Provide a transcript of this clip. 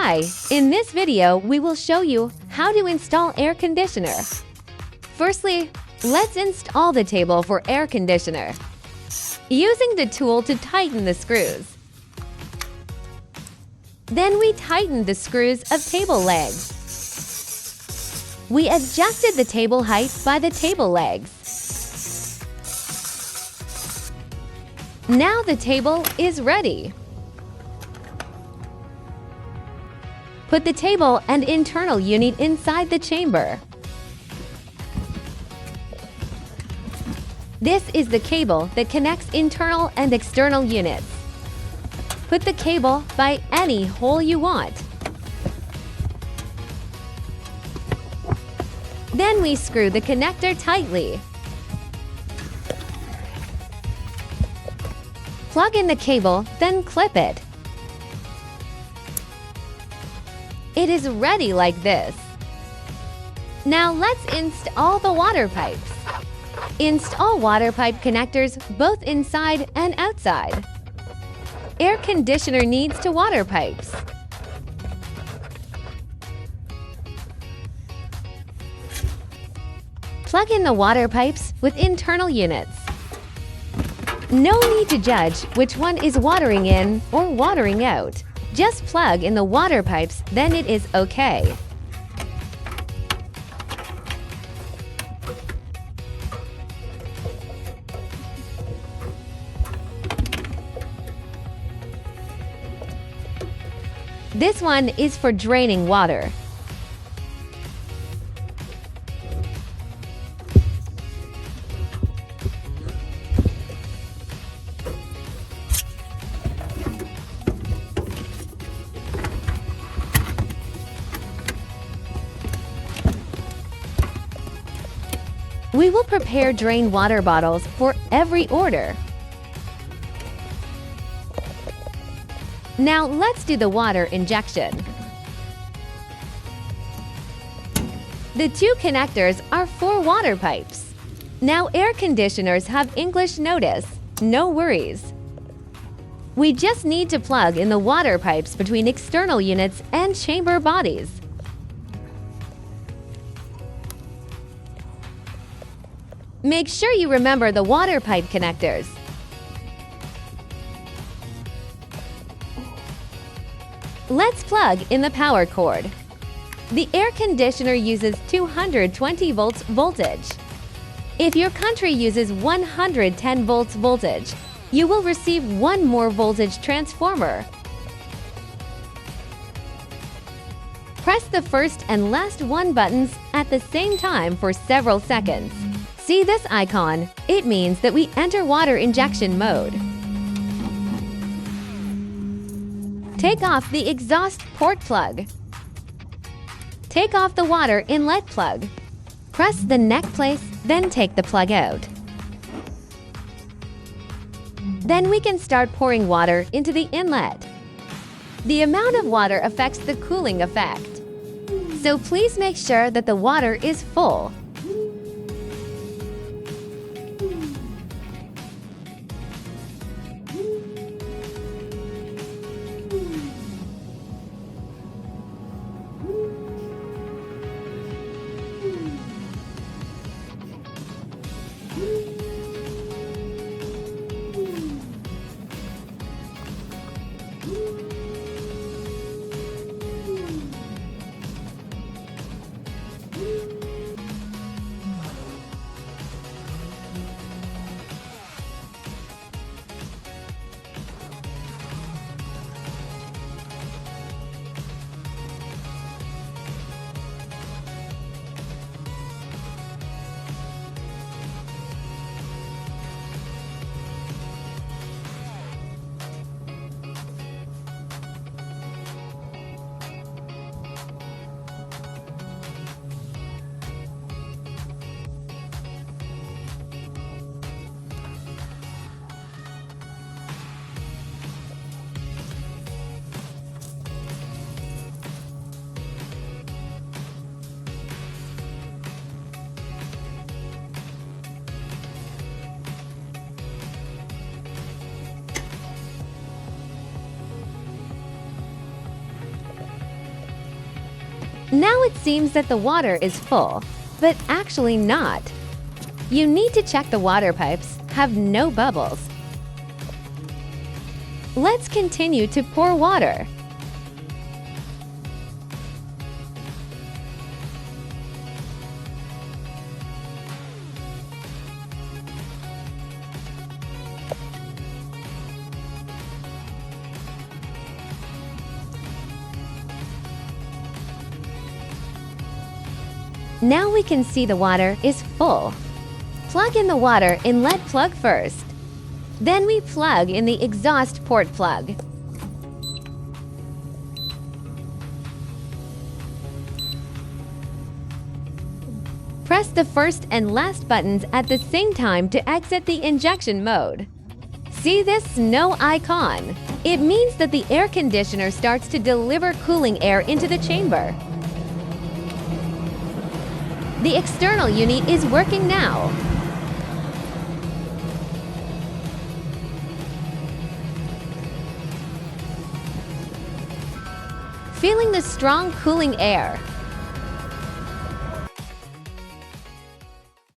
Hi, in this video we will show you how to install air conditioner. Firstly, let's install the table for air conditioner. Using the tool to tighten the screws. Then we tighten the screws of table legs. We adjusted the table height by the table legs. Now the table is ready. Put the table and internal unit inside the chamber. This is the cable that connects internal and external units. Put the cable by any hole you want. Then we screw the connector tightly. Plug in the cable, then clip it. It is ready like this. Now let's install the water pipes. Install water pipe connectors both inside and outside. Air conditioner needs to water pipes. Plug in the water pipes with internal units. No need to judge which one is watering in or watering out. Just plug in the water pipes, then it is okay. This one is for draining water. We will prepare drain water bottles for every order. Now let's do the water injection. The two connectors are for water pipes. Now air conditioners have English notice, no worries. We just need to plug in the water pipes between external units and chamber bodies. Make sure you remember the water pipe connectors. Let's plug in the power cord. The air conditioner uses 220 volts voltage. If your country uses 110 volts voltage, you will receive one more voltage transformer. Press the first and last one buttons at the same time for several seconds. See this icon? It means that we enter water injection mode. Take off the exhaust port plug. Take off the water inlet plug. Press the neck place, then take the plug out. Then we can start pouring water into the inlet. The amount of water affects the cooling effect. So please make sure that the water is full. Now it seems that the water is full, but actually not. You need to check the water pipes have no bubbles. Let's continue to pour water. Now we can see the water is full. Plug in the water inlet plug first. Then we plug in the exhaust port plug. Press the first and last buttons at the same time to exit the injection mode. See this snow icon? It means that the air conditioner starts to deliver cooling air into the chamber. The external unit is working now. Feeling the strong cooling air.